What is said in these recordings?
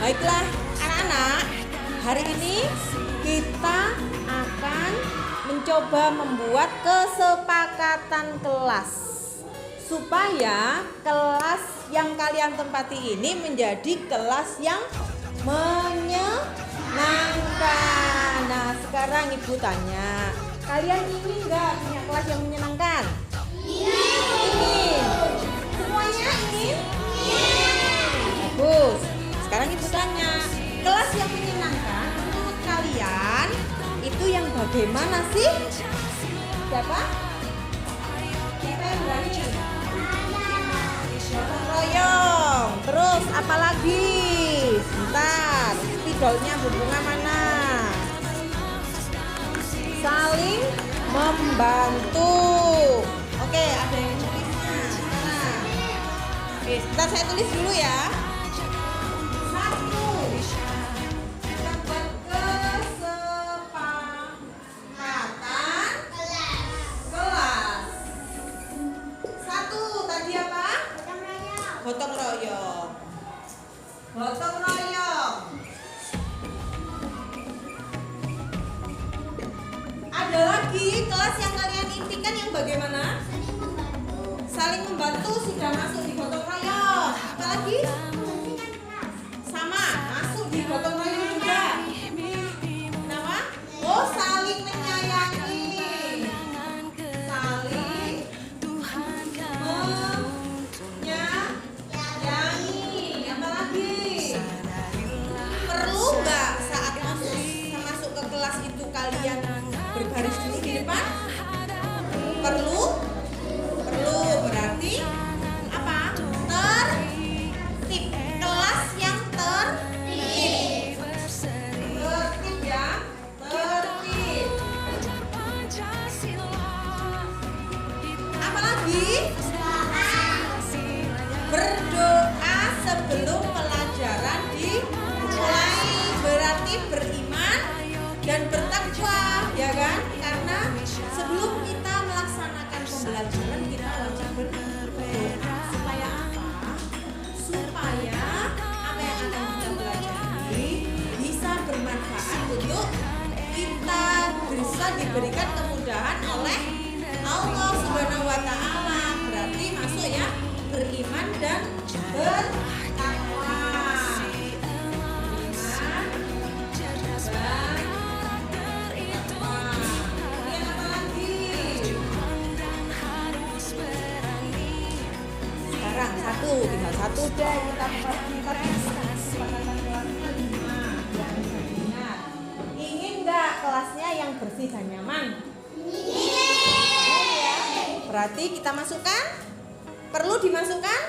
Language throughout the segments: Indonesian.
Baiklah anak-anak, hari ini kita akan mencoba membuat kesepakatan kelas supaya kelas yang kalian tempati ini menjadi kelas yang menyenangkan. Nah, sekarang ibu tanya, kalian ingin nggak punya kelas yang menyenangkan? Ingin. Semuanya ingin? Bagus. Sekarang ibu tanya, kelas yang menyenangkan menurut kalian itu yang bagaimana sih? Siapa? Siapa yang berani? Gotong royong. Terus apa lagi? Sebentar, spidolnya bunga mana? Saling membantu. Oke, ada yang tulisnya. Nah. Oke, sebentar saya tulis dulu ya. Gotong royong. Gotong royong. Ada lagi kelas yang kalian impikan yang bagaimana? Saling membantu sudah masuk di gotong royong. Apa lagi? Sama, masuk di gotong royong juga. Kenapa? Oh, saling menyayangi. Saling kalian berbaris dulu di depan? Perlu berarti apa? Tertib. Kelas yang tertib. Tertib ya, tertib. Apa lagi? Berdoa sebelum pelajaran dimulai, berarti beriman dan bertakwa, ya kan? Karena sebelum kita melaksanakan pembelajaran kita wajib berdoa. Supaya apa? Supaya apa yang akan kita pelajari bisa bermanfaat untuk kita, bisa diberikan kemudahan oleh Allah Subhanahu wa Ta'ala. Berarti masuk ya, beriman dan bertakwa. Tinggal satu deh kita bisa kesepakatan kelas 5. Ingin nggak kelasnya yang bersih dan nyaman? Ingin ya. Berarti kita masukkan? Perlu dimasukkan?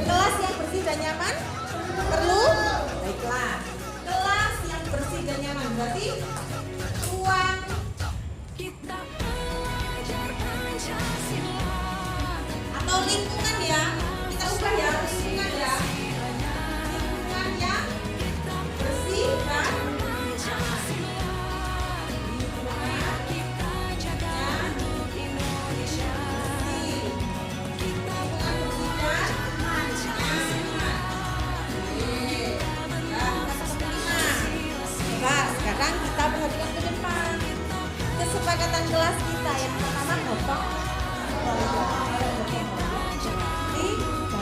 Kelas yang bersih dan nyaman? Perlu? Baiklah. Kelas yang bersih dan nyaman berarti ruang atau lingkungan ya. Ubah ya, lingkungan ya. Lingkungan yang bersih dan sekarang kita perhatikan ke depan. Kesepakatan kelas kita yang pertama gotong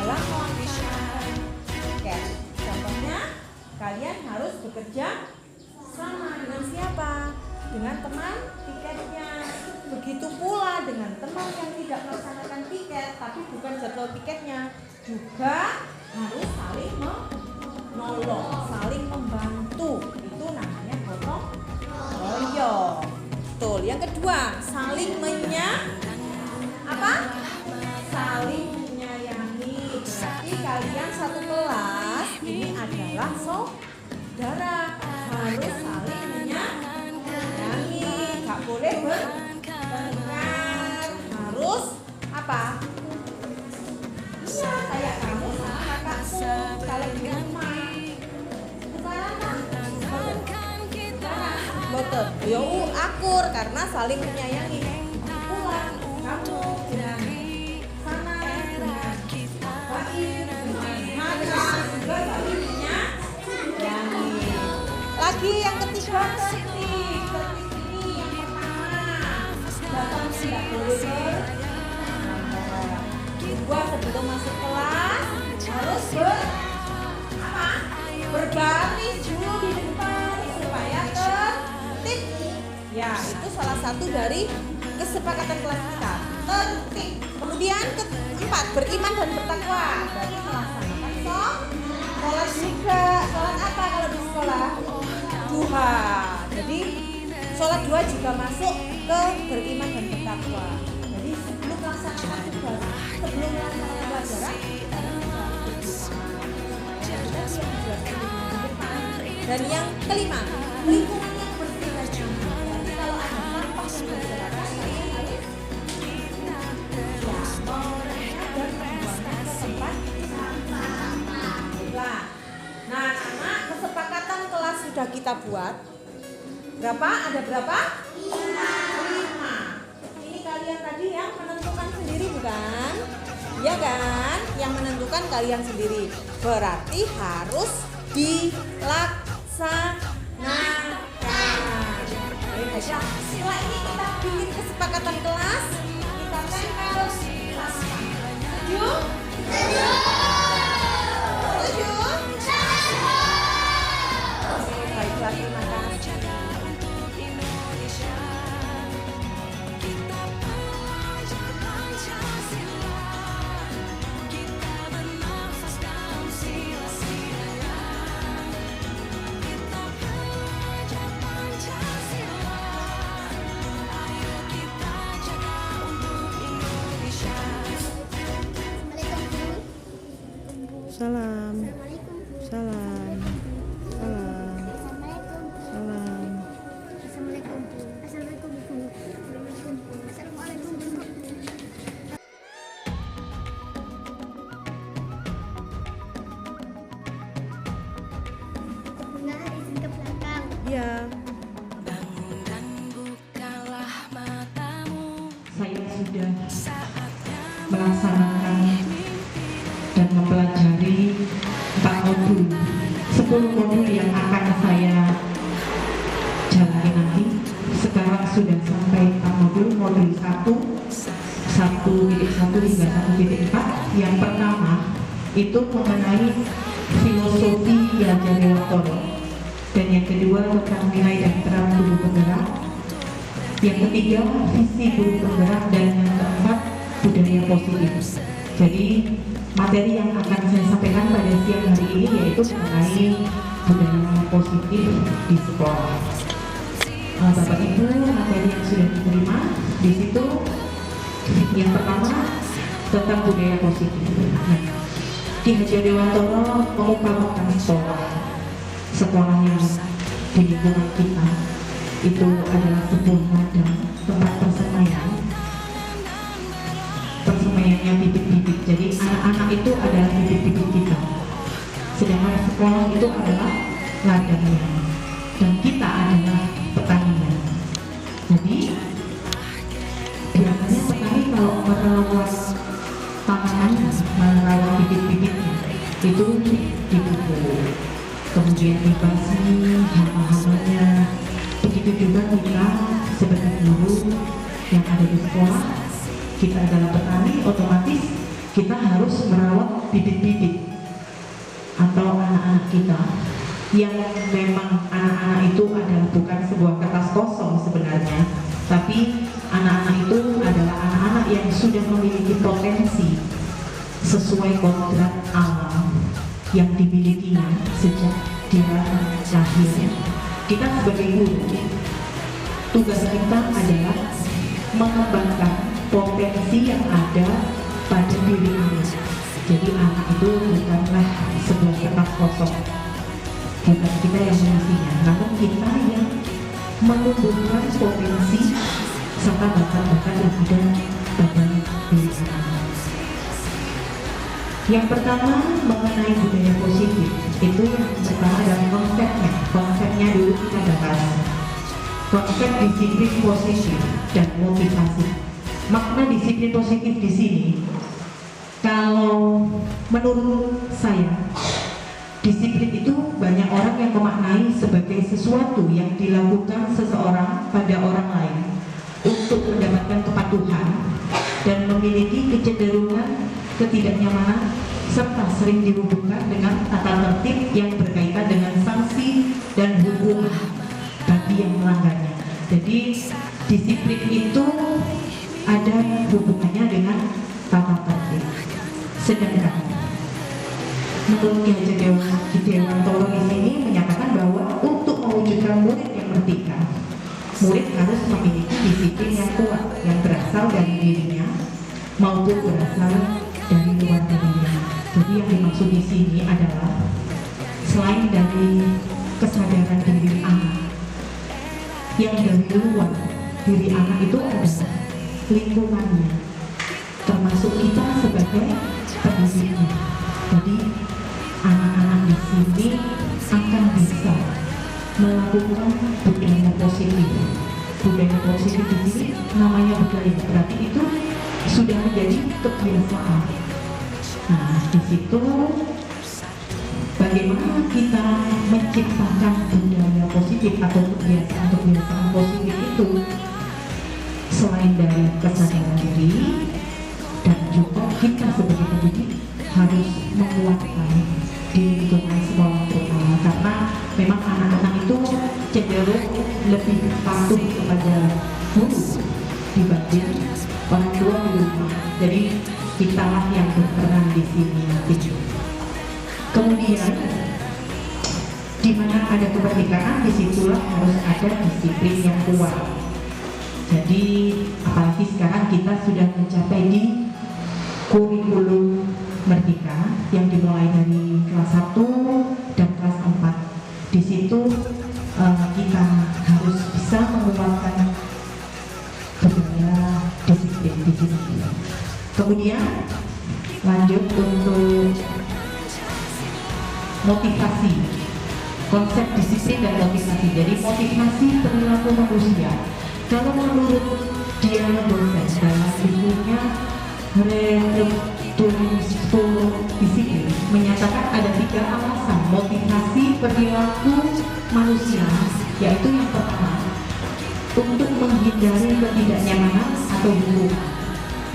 dalam melaksanakan tiket. Contohnya, kalian harus bekerja sama dengan siapa? Dengan teman tiketnya. Begitu pula dengan teman yang tidak melaksanakan tiket, tapi bukan jadwal tiketnya, juga harus saling menolong, saling membantu. Itu namanya gotong royong. Betul. Yang kedua, saling saling berarti kalian satu kelas ini adalah saudara, harus saling menyayangi, gak boleh bertengkar, harus apa? Iya, kayak kamu sama kakakku kalau di rumah. Sekarang betul, yo akur karena saling menyayangi. Pulang kamu dengan sana dengan baik, dengan makan juga saling menyayangi. lagi yang ketiga, tertib ini yang pertama. Datang tidak boleh kedua, sebelum masuk kelas harus berbaris dulu di depan supaya tertib. Ya, itu salah satu dari kesepakatan kelas kita, tertib. Kemudian keempat, beriman dan bertakwa. Berarti melaksanakan sholat juga. Sholat apa kalau di sekolah? Duha. Jadi sholat duha juga masuk ke beriman dan bertakwa. Jadi sebelum melaksanakan tugas, sebelum melaksanakan pelajaran, dan yang kelima, lingkungan yang bersih dan nyaman. Jadi kalau ada sampah yang berserakan, kalian harus dan membuangnya ke tempat sampah. Nah, anak, kesepakatan kelas sudah kita buat. Berapa? Ada berapa? 5. Ini kalian tadi yang menentukan sendiri bukan? Ya kan? Yang menentukan kalian sendiri. Berarti harus dilaksanakan. Oke, baiklah. Setelah ini kita bikin kesepakatan kelas. Kita tempel di sampah. Setuju? Setuju? Oke, baiklah. Terima kasih. Salam. Salam. Salam. Salam. Assalamualaikum. Assalamualaikum. Assalamualaikum. Nah, izin ke belakang. Ya. Saya sudah melaksanakan dan mempelajari 4 modul, 10 modul yang akan saya jalani nanti. Sekarang sudah sampai 4 modul, modul 1.1 hingga 1.4. Yang pertama itu mengenai filosofi belajar Dewaktoro, dan yang kedua tentang nilai dan peran guru penggerak, yang ketiga visi guru penggerak, dan yang keempat budaya positif. Jadi materi yang akan saya sampaikan pada siang hari ini yaitu mengenai budaya positif di sekolah. Bapak Ibu, materi yang sudah diterima di situ yang pertama tentang budaya positif. Ki Hajar Dewantoro mengutamakan sekolah yang di lingkungan kita itu adalah sebuah ladang, tempat persemaiannya bibit-bibit. Jadi anak-anak itu adalah bibit-bibit kita, sedangkan sekolah itu adalah ladangnya, dan kita adalah petaninya. Jadi biasanya petani kalau merawat tanamannya, merawat bibit-bibitnya itu dipupuk, kemudian dibasmi hama-hamanya. Begitu juga kita sebagai guru yang ada di sekolah, kita adalah petani, otomatis kita harus merawat bibit-bibit atau anak-anak kita, yang memang anak-anak itu adalah bukan sebuah kertas kosong sebenarnya, tapi anak-anak itu adalah anak-anak yang sudah memiliki potensi sesuai kodrat alam yang dimilikinya sejak dia lahir. Kita sebagai guru, tugas kita adalah mengembangkan potensi yang ada pada diri anak. Jadi anak itu bukanlah sebuah kertas kosong, bukan kita yang mengisinya, namun kita yang menumbuhkan potensi serta bakat-bakat yang ada pada diri anak. Yang pertama mengenai budaya positif, itu yang pertama adalah konsepnya dulu kita bahas. Konsep disiplin positif dan motivasi. Makna disiplin positif di sini, kalau menurut saya, disiplin itu banyak orang yang memaknai sebagai sesuatu yang dilakukan seseorang pada orang lain untuk mendapatkan kepatuhan dan memiliki kecenderungan ketidaknyamanan serta sering dihubungkan dengan tata tertib yang berkaitan dengan sanksi dan hukum bagi yang melanggarnya. Jadi disiplin itu ada hubungannya dengan tata tertib. Sedangkan menurut Ki Hajar Dewantoro di sini menyatakan bahwa untuk mewujudkan murid yang merdeka, murid harus memiliki disiplin yang kuat yang berasal dari dirinya maupun berasal dari luar dirinya. Jadi yang dimaksud di sini adalah selain dari kesadaran diri anak, yang dari luar diri anak itu adalah lingkungannya, termasuk kita sebagai pendidiknya. Jadi anak-anak di sini akan bisa melakukan budaya positif. Budaya positif di sini namanya budaya, berarti itu sudah menjadi kebiasaan. Nah, di situ bagaimana kita menciptakan budaya positif atau kebiasaan positif itu selain dari kesadaran diri, dan juga kita sebagai pendidik harus menguatkan di lingkungan sekolah terutama, karena memang anak-anak itu cenderung lebih patuh kepada guru dibanding orang tua di rumah. Jadi kitalah yang berperan di sini nanti. Kemudian di mana ada kemerdekaan, disitulah harus ada disiplin yang kuat. Jadi apalagi sekarang kita sudah mencapai di kurikulum merdeka yang dimulai dari kelas 1 dan kelas 4. Di situ kita harus bisa menguatkan budaya disiplin di sini. Kemudian lanjut untuk motivasi, konsep disiplin dan motivasi. Jadi motivasi perilaku manusia. Kalau menurut Diana dosen dalam bukunya Restruktur Disiplin menyatakan ada 3 alasan motivasi perilaku manusia, yaitu yang pertama untuk menghindari ketidaknyamanan atau hubungan,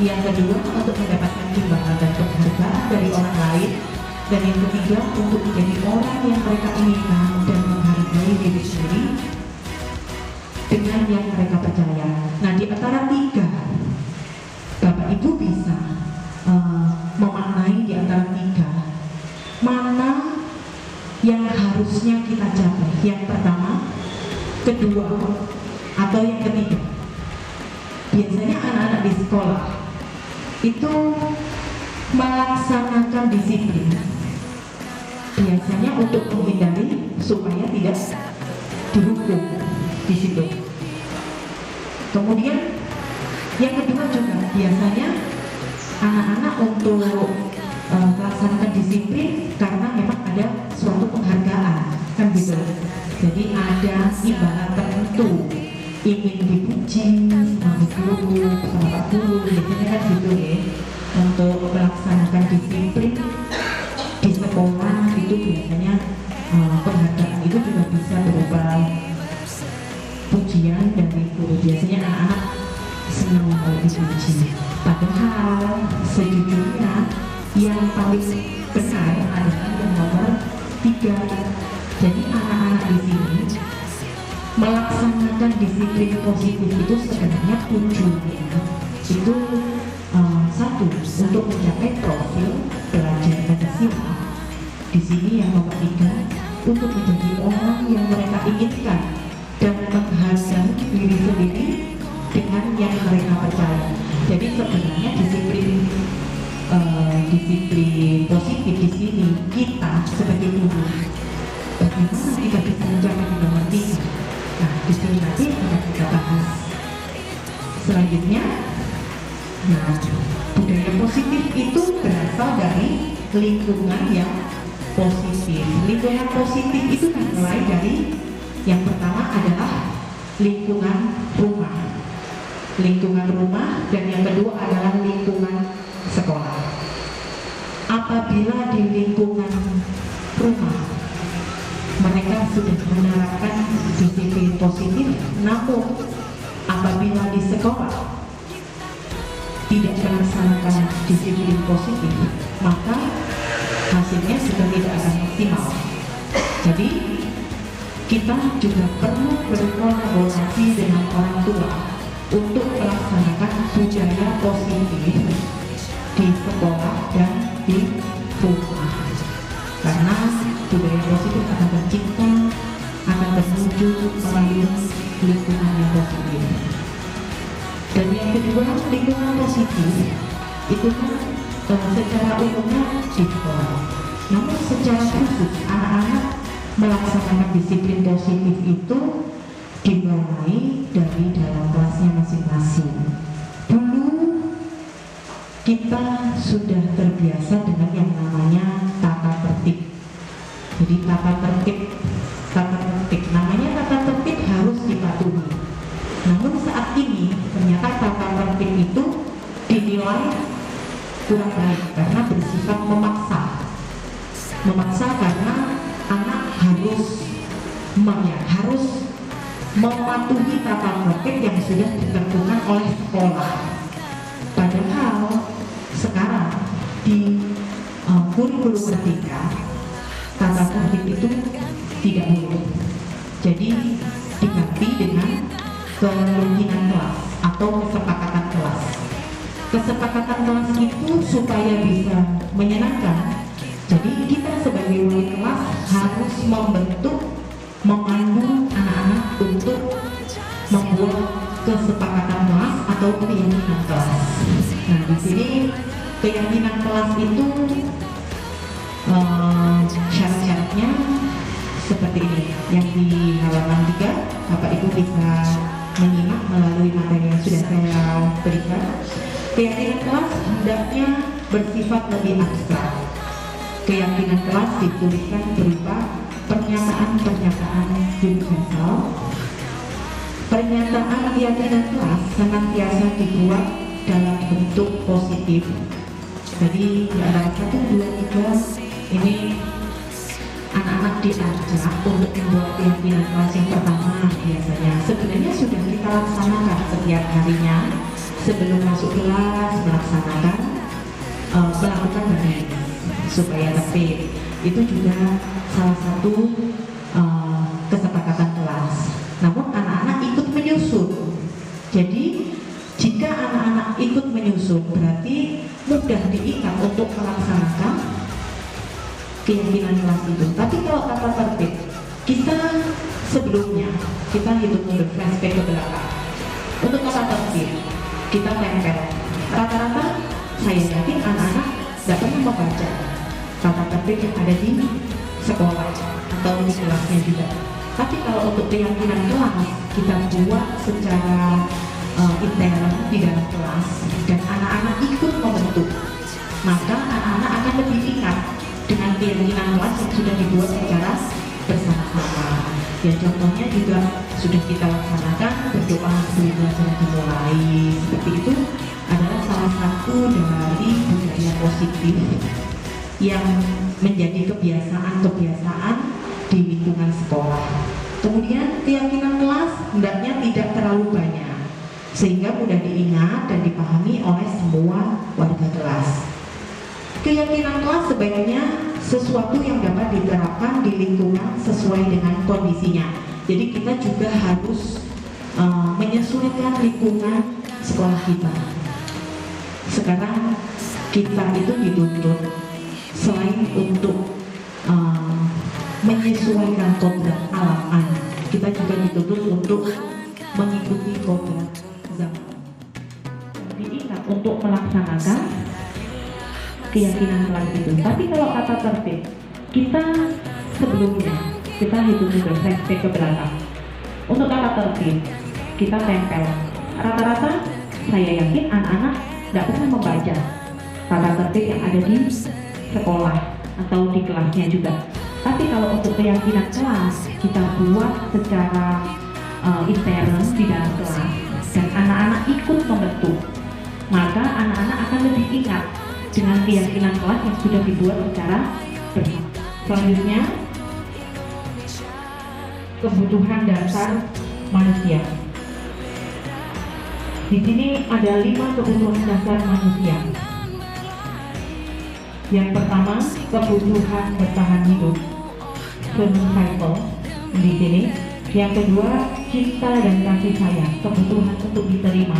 yang kedua untuk mendapatkan imbalan dan penghargaan dari orang lain, dan yang ketiga untuk menjadi orang yang mereka inginkan dan menghargai diri sendiri dengan yang mereka percaya. Nah, di antara 3 Bapak Ibu bisa memaknai di antara 3 mana yang harusnya kita capai, yang pertama, kedua, atau yang ketiga. Biasanya anak-anak di sekolah itu melaksanakan disiplin biasanya untuk menghindari supaya tidak dihukum di situ. Kemudian yang kedua juga biasanya anak-anak untuk melaksanakan disiplin karena memang ada suatu penghargaan, kan gitu. Jadi ada imbalan tertentu, ingin dipuji sama guru, sama Pak Guru, biasanya kan gitu ya. Untuk melaksanakan disiplin di sekolah itu biasanya penghargaan itu juga bisa berupa pujian dari guru. Biasanya anak-anak senang kalau dipuji. Padahal sejujurnya yang paling benar adalah yang nomor 3. Jadi anak-anak di sini melaksanakan disiplin positif itu sebenarnya tujuannya itu satu, untuk mencapai profil pelajar Pancasila. Di sini yang nomor 3, untuk menjadi orang yang mereka inginkan dan menghargai diri sendiri dengan yang mereka percaya. Jadi sebenarnya disiplin positif di sini kita sebagai guru, bagaimana kita bisa mencapai di nomor 3. Nah, di sini nanti akan kita bahas selanjutnya. Nah, budaya positif itu berasal dari lingkungan yang positif. Lingkungan positif itu dimulai dari yang pertama adalah lingkungan rumah. Lingkungan rumah, dan yang kedua adalah lingkungan sekolah. Apabila di lingkungan rumah sudah menerapkan disiplin positif, namun apabila di sekolah tidak melaksanakan disiplin positif, maka hasilnya juga tidak akan maksimal. Jadi kita juga perlu berkolaborasi dengan orang tua untuk melaksanakan budaya positif di sekolah dan di rumah, karena budaya positif akan tercipta, akan terwujud melalui lingkungan yang positif. Dan yang kedua, lingkungan positif itu secara umumnya di sekolah, namun secara khusus anak-anak melaksanakan disiplin positif itu dimulai dari dalam kelasnya masing-masing. Dulu kita sudah terbiasa dengan yang namanya tata tertib. Jadi tata tertib, namanya tata tertib harus dipatuhi. Namun saat ini ternyata tata tertib itu dinilai kurang baik karena bersifat memaksa karena anak harus mematuhi tata tertib yang sudah ditentukan oleh sekolah. Padahal sekarang di kurikulum merdeka tata tertib itu tidak boleh. Jadi diganti dengan keinginan kelas atau kesepakatan kelas. Kesepakatan kelas itu supaya bisa menyenangkan. Jadi kita sebagai wali kelas harus memandu anak-anak untuk membuat kesepakatan kelas atau keyakinan kelas. Nah, di sini keyakinan kelas itu syarat-syaratnya seperti ini. Yang di halaman 3, Bapak Ibu bisa menyimak melalui materi yang sudah saya berikan. Keyakinan kelas hendaknya bersifat lebih abstrak. Keyakinan kelas dituliskan berupa pernyataan-pernyataan universal. Pernyataan keyakinan kelas senantiasa dibuat dalam bentuk positif. Jadi di antara 1, 2, 3 ini anak-anak diajak untuk membuat keyakinan kelas yang pertama. Biasanya sebenarnya sudah kita laksanakan setiap harinya sebelum masuk kelas, melaksanakan melakukan baris supaya tertib. Itu juga salah satu kesepakatan kelas. Namun anak-anak ikut menyusun. Jadi jika anak-anak ikut menyusun berarti mudah diikat untuk melaksanakan keyakinan kelas itu. Tapi kalau tata tertib, kita sebelumnya kita hitung mundur flashback ke belakang. Untuk tata tertib kita tempel. Rata-rata saya yakin anak-anak tidak pernah membaca tata tertib yang ada di sekolah atau di kelasnya juga. Tapi kalau untuk keyakinan kelas kita buat secara intern di dalam kelas dan anak-anak ikut membentuk, maka anak-anak akan lebih ingat dengan keyakinan kelas yang sudah dibuat secara bersama-sama. Ya contohnya juga sudah kita laksanakan berdoa sebelum belajar dimulai. Seperti itu adalah salah satu dari budaya positif yang menjadi kebiasaan-kebiasaan di lingkungan sekolah. Kemudian keyakinan kelas hendaknya tidak terlalu banyak sehingga mudah diingat dan dipahami oleh semua warga kelas. Keyakinan kelas sebaiknya sesuatu yang dapat diterapkan di lingkungan sesuai dengan kondisinya. Jadi kita juga harus menyesuaikan lingkungan sekolah kita. Sekarang kita itu dituntut selain untuk menyesuaikan kodrat alam, kita juga dituntut untuk mengikuti kodrat zaman. Diingat untuk melaksanakan keyakinan kelas itu. Tapi kalau kata tertib, kita sebelumnya kita hitung juga flashback ke belakang. Untuk kata tertib kita tempel. Rata-rata saya yakin anak-anak tidak pernah membaca tata tertib yang ada di sekolah atau di kelasnya juga. Tapi kalau untuk keyakinan kelas kita buat secara intern di dalam kelas dan anak-anak ikut membentuk, maka anak-anak akan lebih ingat dengan keyakinan kelas yang sudah dibuat secara bersama. Selanjutnya kebutuhan dasar manusia. Di sini ada 5 kebutuhan dasar manusia. Yang pertama, kebutuhan bertahan hidup, survival di sini. Yang kedua, cinta dan kasih sayang, kebutuhan untuk diterima.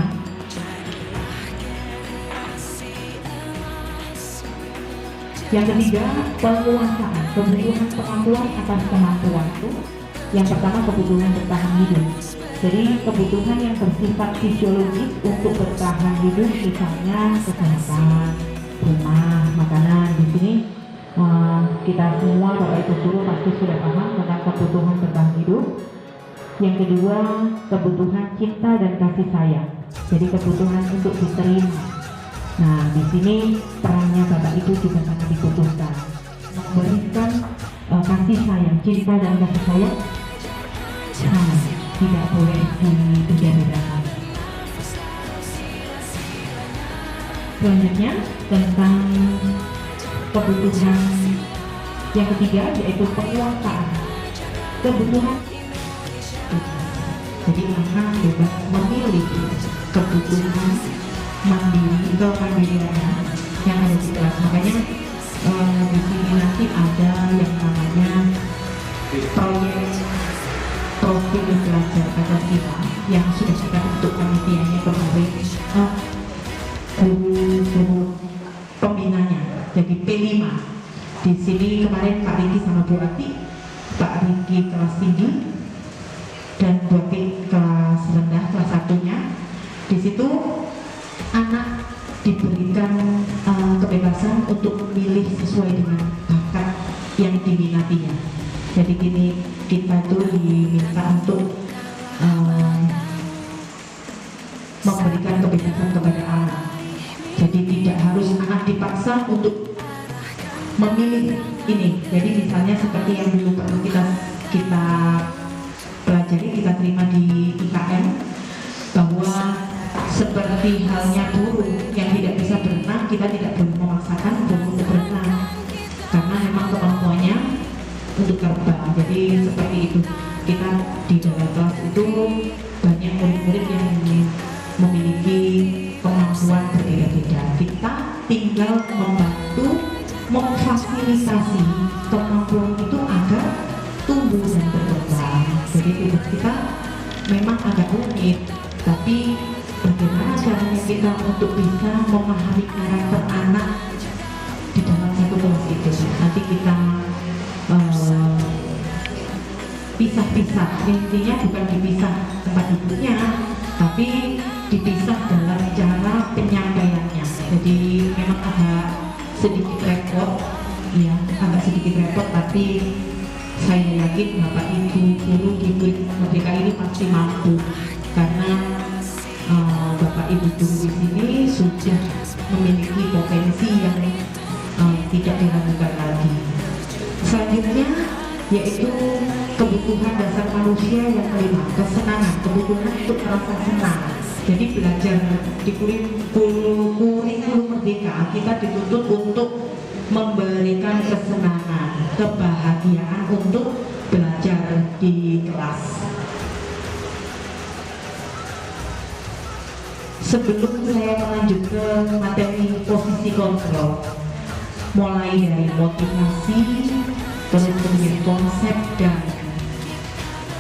Yang ketiga, penguasaan, kebutuhan pengakuan atas kemampuan itu. Yang pertama, kebutuhan bertahan hidup. Jadi kebutuhan yang bersifat fisiologis untuk bertahan hidup, misalnya kesehatan, rumah, makanan. Di sini kita semua Bapak Ibu guru pasti sudah paham tentang kebutuhan bertahan hidup. Yang kedua, kebutuhan cinta dan kasih sayang. Jadi kebutuhan untuk diterima. Nah, di sini perannya Bapak Ibu juga sangat dibutuhkan. Memberikan kasih sayang, cinta dan kasih sayang tidak boleh dibedakan. Selanjutnya tentang kebutuhan yang ketiga, yaitu penguasaan. Kebutuhan, jadi anak bebas memilih kebutuhan mandiri atau mandiriannya yang ada di kelas. Makanya di sini nanti ada yang namanya proyek profil belajar Pancasila yang sudah kita bentuk panitianya kemarin, guru pembinanya jadi P5. Di sini kemarin Pak Riki sama Bu Ati, Pak Riki kelas tinggi dan Bu Ati kelas rendah, kelas satunya. Di situ anak diberikan kebebasan untuk memilih sesuai dengan bakat yang diminatinya. Jadi gini, kita tuh diminta untuk memberikan kebebasan kepada anak. Jadi tidak harus anak dipaksa untuk memilih ini. Jadi misalnya seperti yang dulu perlu kita pelajari, kita terima di IKM, bahwa seperti halnya burung yang tidak bisa berenang, kita tidak boleh memaksakan burung untuk berenang karena memang kemampuannya untuk terbang. Jadi seperti itu, kita di dalam kelas itu banyak murid-murid yang memiliki kemampuan berbeda-beda. Kita tinggal membantu memfasilitasi kemampuan itu agar tumbuh dan berkembang. Jadi tubuh kita memang agak unik, tapi bagaimana caranya kita untuk bisa memahami karakter anak di dalam satu kelas itu. Nanti kita pisah-pisah, intinya bukan dipisah tempat duduknya, tapi dipisah dalam cara penyampaiannya. Jadi memang agak sedikit repot, ya, agak sedikit repot, tapi saya yakin Bapak Ibu guru di Merdeka ini pasti mampu, karena Bapak Ibu guru di sini sudah memiliki potensi yang tidak diragukan lagi. Selanjutnya yaitu kebutuhan dasar manusia yang kelima, kesenangan, kebutuhan untuk merasa senang. Jadi belajar di kurikulum Merdeka, kita dituntut untuk memberikan kesenangan, kebahagiaan untuk belajar di kelas. Sebelum saya melanjut ke materi posisi kontrol, mulai dari motivasi, terus kemudian konsep dan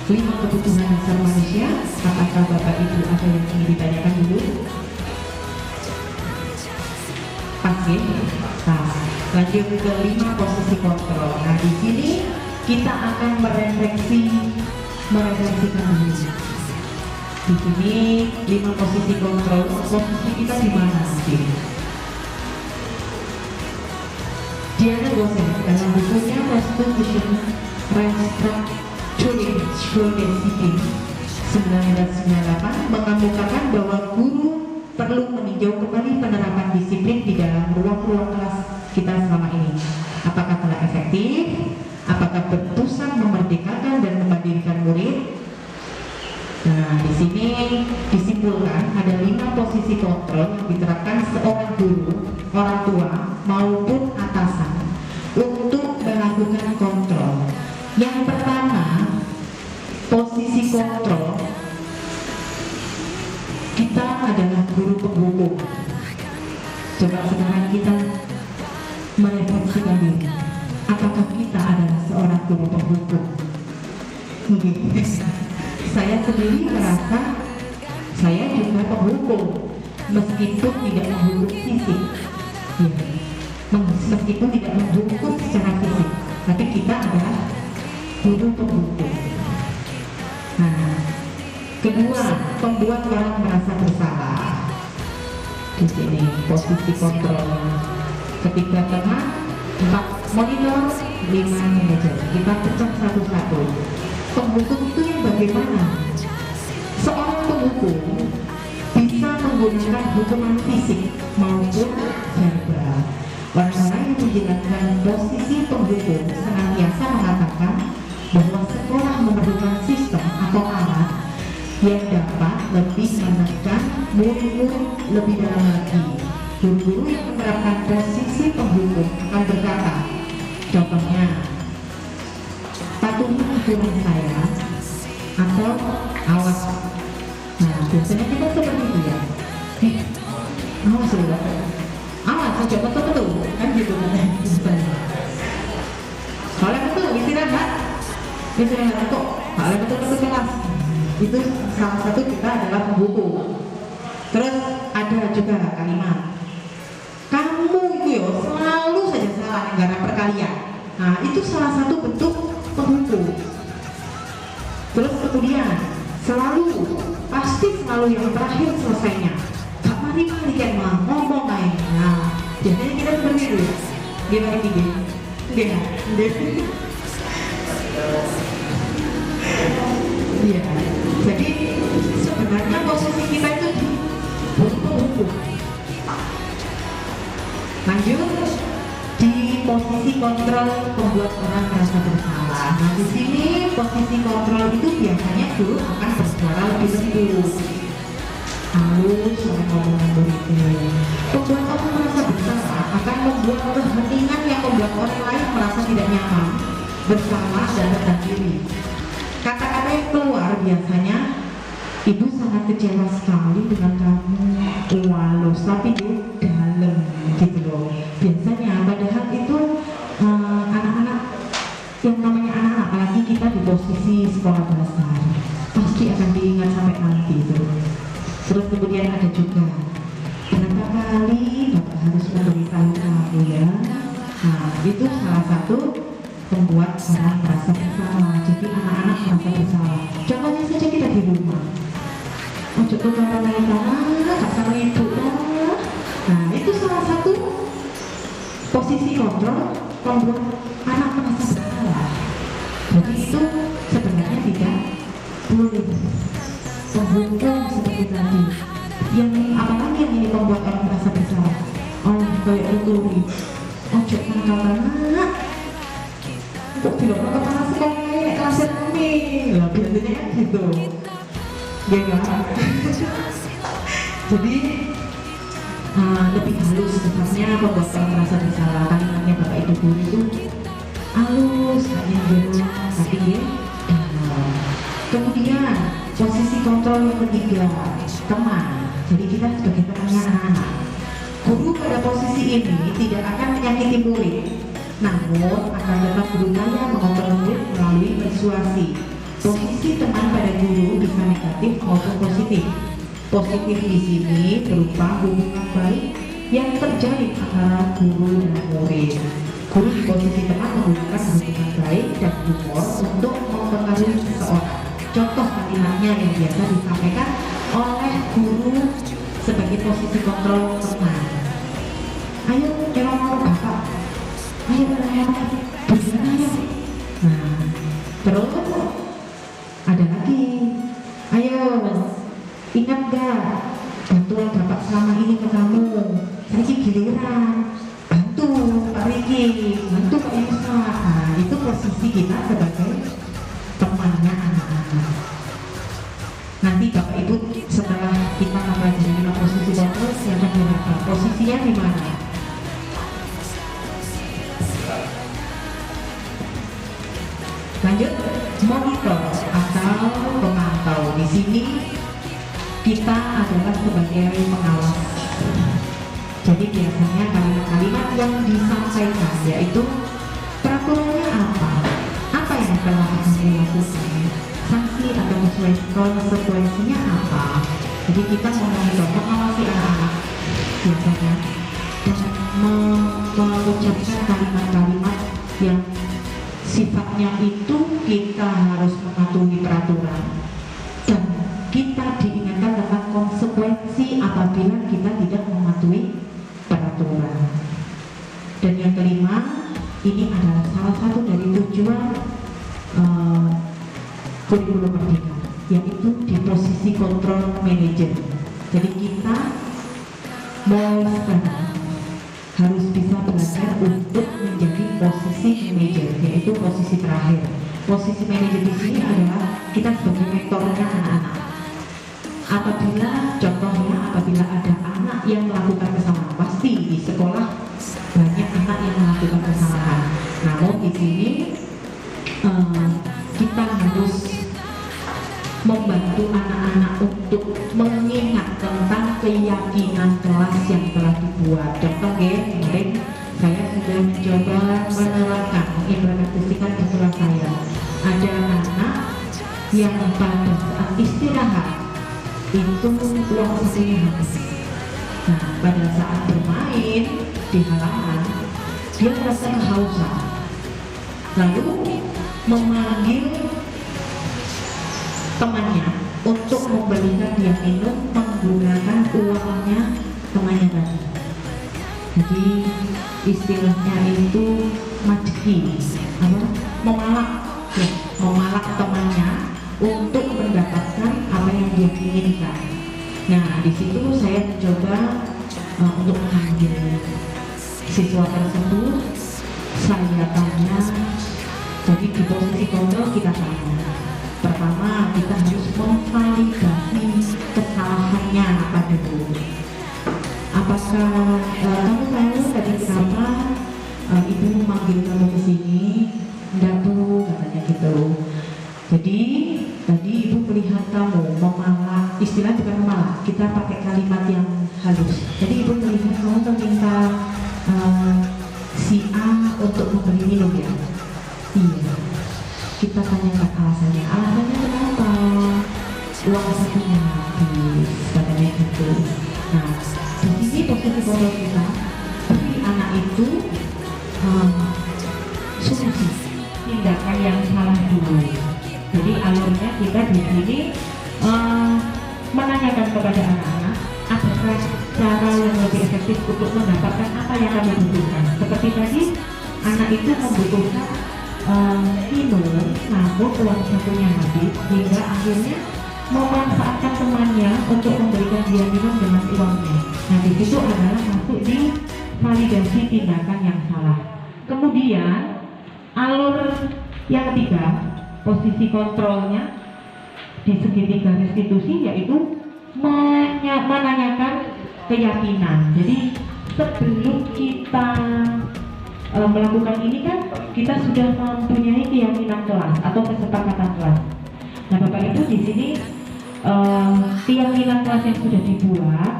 5 kebutuhan dasar manusia, apakah Bapak Ibu ada yang ingin ditanyakan dulu? Pasti. Nah, lanjut ke 5 posisi kontrol. Nah, di sini kita akan merefleksikan dulu. Di sini 5 posisi kontrol, posisi kita di mana sih? Diana Gosek dalam bukunya Constitution Restructuring School Discipline 1998 mengemukakan bahwa guru perlu meninjau kembali penerapan disiplin di dalam ruang-ruang kelas kita selama ini. Apakah telah efektif? Apakah berpusat memerdekakan dan memandirikan murid? Nah, di sini disimpulkan ada 5 posisi kontrol yang diterapkan seorang guru, orang tua maupun atasan untuk melakukan kontrol. Yang pertama, posisi kontrol, kita adalah guru penghukum. Coba sekarang kita merefleksikan diri, apakah kita adalah seorang guru penghukum? Saya sendiri merasa saya juga penghukum, meskipun tidak menghukum fisik, ya. Meskipun tidak menghukum secara fisik, tapi kita adalah guru penghukum. Nah, kedua, membuat orang merasa bersalah. Di sini posisi kontrolnya. Ketika tengah 4 monitor, 5 manajer. Kita pecah satu-satu. Penghukum itu yang bagaimana? Seorang penghukum bisa menggunakan hukuman fisik maupun verbal. Orang-orang yang menjalankan posisi penghukum senantiasa mengatakan bahwa sekolah memerlukan sistem atau alat yang dapat lebih menekan murid-murid lebih dalam lagi. Guru-guru yang menerapkan posisi penghukum akan berkata, contohnya, patuhi aturan saya atau awas. Nah, biasanya kita seperti itu ya. Awas ya, awas saja betul-betul kan gitu kan. Kalau betul istirahat kok, kalau betul-betul kelas. Itu salah satu kita adalah penghukum. Terus ada juga kalimat, kamu itu ya selalu saja salah negara perkalian. Nah, itu salah satu bentuk penghukum. Terus kemudian pasti selalu yang terakhir selesainya. Gak mari-mari kan mah ngomong aja. Nah, biasanya kita seperti itu. Gimana gini? Iya. Jadi sebenarnya posisi kita itu penghukum. Lanjut, di posisi kontrol membuat orang merasa bersalah. Nah, di sini posisi kontrol itu biasanya guru akan bersuara lebih lembut, halus, ngomong muridnya. Membuat orang merasa bersalah akan membuat keheningan yang membuat orang lain merasa tidak nyaman, bersalah dan rendah diri. Kata-kata yang keluar biasanya, ibu sangat kecewa sekali dengan kamu, walus, tapi di dalam gitu loh. Biasanya padahal itu anak-anak, yang namanya anak-anak, apalagi kita di posisi sekolah dasar, pasti akan diingat sampai nanti itu. Terus kemudian ada juga, berapa kali Bapak harus memberitahu kamu ya. Nah, itu salah satu membuat orang merasa bersalah. Jadi anak-anak merasa bersalah. Contohnya saja kita di rumah, ojo tuh kata sama ibu. Nah, itu salah satu posisi kontrol membuat anak merasa bersalah. Jadi itu sebenarnya tidak boleh penghukum seperti tadi. Yang apalagi yang ini membuat orang merasa bersalah. Oh, kayak itu ojo anak kok tidak mau kepala sekolah kelas kami. Lah biasanya kan gitu. Ya kan? Jadi lebih halus sebenarnya membuat orang merasa bersalah. Kalimatnya Bapak Ibu guru itu halus, hanya jelas, tapi dia dalam. Kemudian posisi kontrol yang ketiga, teman. Jadi kita sebagai temannya anak-anak, guru pada posisi ini tidak akan menyakiti murid, namun akan tetap berupaya mengontrol murid melalui persuasi. Posisi teman pada guru bisa negatif maupun positif. Positif di sini berupa hubungan baik yang terjalin antara guru dan murid. Guru di posisi teman menggunakan hubungan baik dan humor untuk mempengaruhi seseorang. Contoh kalimatnya yang biasa disampaikan oleh guru sebagai posisi kontrol teman. Ayo, kalau mau bapak, ayo, bagaimana ya? Nah, terus ada lagi, ayo, ingat gak bantuan bapak selama ini ke kamu? Riki giliran, bantu Pak Riki, bantu Pak Yusa. Nah, itu posisi kita sebagai temannya anak-anak. Nanti Bapak Ibu setelah kita mempelajari 5 posisi kontrol, siapa kira posisinya di mana? Lanjut, monitor atau pengawas. kita adalah sebagai pengawas. Jadi biasanya kalimat-kalimat yang disampaikan yaitu peraturannya apa yang telah kami lakukan, sanksi atau konsekuensinya apa. Jadi kita mengawasi anak-anak biasanya dan mengucapkan kalimat-kalimat yang sifatnya itu kita harus mematuhi peraturan dan kita diingatkan tentang konsekuensi apabila kita tidak mematuhi peraturan. Dan yang kelima, ini adalah salah satu dari tujuan kurikulum Merdeka, yaitu di posisi kontrol manajer. Jadi kita mulai sekarang harus bisa belajar untuk menjadi posisi manajer, yaitu posisi terakhir. Posisi manajer di sini adalah kita sebagai mentornya anak-anak. Apabila ada anak yang melakukan kesalahan, pasti di sekolah banyak anak yang melakukan kesalahan. Namun di sini kita harus membantu anak-anak untuk mengingat tentang keyakinan kelas yang telah dibuat. Contoh kemarin saya sudah mencoba menerapkan, mengimplementasikan di kelas saya. Ada anak yang pada saat istirahat itu uang sakunya habis. Nah, pada saat bermain di halaman dia merasa kehausan, lalu memanggil temannya untuk membelikan dia minum menggunakan uangnya temannya tadi. Jadi istilahnya itu majki, memalak temannya untuk mendapatkan apa yang dia inginkan. Nah, di situ saya mencoba untuk memanggil siswa tersebut. Saya tanya, jadi di posisi kontrol kita tanya. Pertama, kita harus memvalidasi kesalahannya apa dulu. Apakah kamu tahu tadi kenapa ibu memanggil kamu ke sini? Enggak bu, katanya gitu. Jadi tadi ibu melihat kamu memalak, istilah bukan memalak, kita pakai kalimat yang halus. Jadi ibu melihat kamu meminta si A untuk memberi minum ya? Iya. Kita tanyakan alasannya. Alasannya kenapa? Uang sakunya habis, katanya gitu. Nah, di sini posisi kontrol kita, beri anak itu solusi tindakan yang salah dulu. Jadi alurnya kita di sini menanyakan kepada anak-anak apakah cara yang lebih efektif untuk mendapatkan apa yang kamu butuhkan. Seperti tadi anak itu membutuhkan minum, namun uang sakunya habis, hingga akhirnya memanfaatkan temannya untuk memberikan dia minum dengan uangnya. Nah, di situ adalah masuk di validasi tindakan yang salah. Kemudian alur yang ketiga, posisi kontrolnya di segitiga restitusi, yaitu menanyakan keyakinan. Jadi sebelum kita melakukan ini kan kita sudah mempunyai keyakinan kelas atau kesepakatan kelas. Nah, Bapak Ibu di sini keyakinan kelas yang sudah dibuat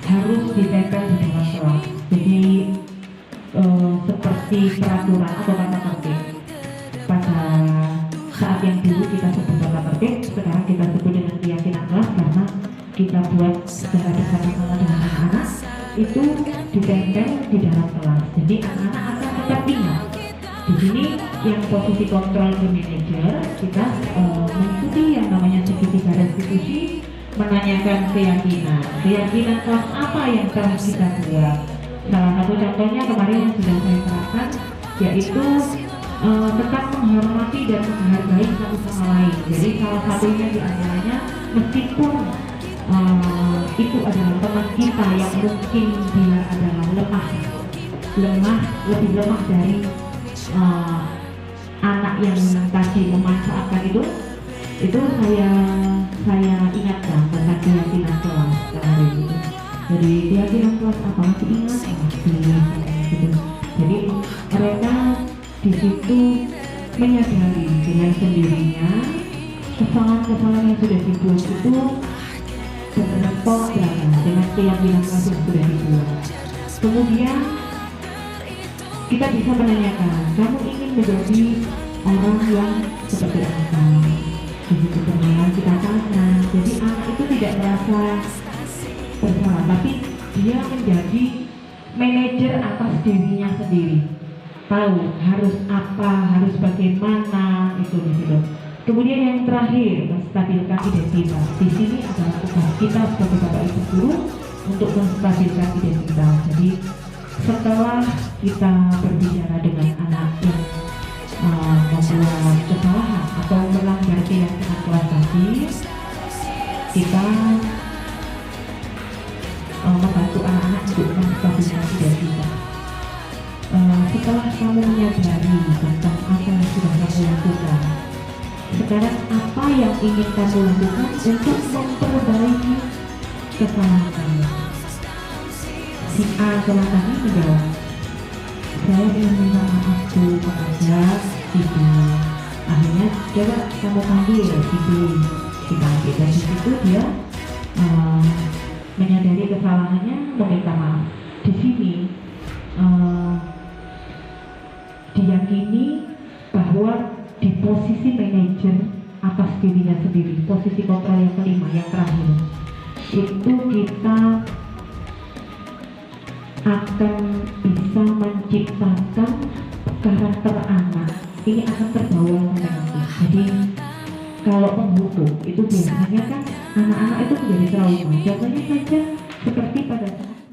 harus ditempel di dalam kelas. Jadi seperti peraturan atau tata tertib. Pada saat yang dulu kita sebut tata tertib, sekarang kita sebut dengan keyakinan kelas karena kita buat secara bersama-sama dengan anak-anak, itu ditempel di dalam kelas. Jadi anak-anak akan tetap ingat. Di sini yang posisi kontrol di manajer, kita mengikuti yang namanya segitiga restitusi, menanyakan keyakinan kelas apa yang telah kita buat. Salah satu contohnya kemarin yang sudah saya terangkan, yaitu tetap menghormati dan menghargai satu sama lain. Jadi salah satunya di antaranya, meskipun itu adalah teman kita yang mungkin dia adalah lebih lemah dari anak yang tadi memanfaatkan itu saya ingatkan tentang keyakinan kelas kemarin itu. Jadi keyakinan kelas apa masih ingat? Gitu. Jadi mereka di situ menyadari dengan sendirinya kesalahan-kesalahan yang sudah dibuat itu bertolak belakang dengan keyakinan kelas yang sudah dibuat. Kemudian kita bisa menanyakan, kamu ingin menjadi orang yang seperti apa? Begitu kemudian kita tanya, jadi anak itu tidak merasa bersalah, tapi dia menjadi manajer atas dirinya sendiri, tahu harus apa, harus bagaimana, itu di situ. Kemudian yang terakhir, menstabilkan identitas. Di sini adalah tugas kita sebagai bapak ibu guru untuk menstabilkan identitas. Jadi setelah kita berbicara dengan anak yang membuat kesalahan atau melanggar keyakinan kelas tadi, kita membantu anak-anak untuk menstabilkan identitas. Setelah kamu menyadari tentang apa yang sudah kamu lakukan, sekarang apa yang ingin kamu lakukan untuk memperbaiki kesalahan kamu? Si A selatan ini menjawab, saya ingin minta maaf kepada si B. Akhirnya coba kamu panggil si B, dipanggil, dan disitu dia menyadari kesalahannya, meminta maaf. Di sini diyakini bahwa di posisi manajer atas dirinya sendiri, posisi kontrol yang kelima, yang terakhir, itu kita akan bisa menciptakan karakter anak ini akan terbawa sampai nanti. Jadi kalau penghukum itu biasanya kan anak-anak itu menjadi trauma. Contohnya saja seperti pada saat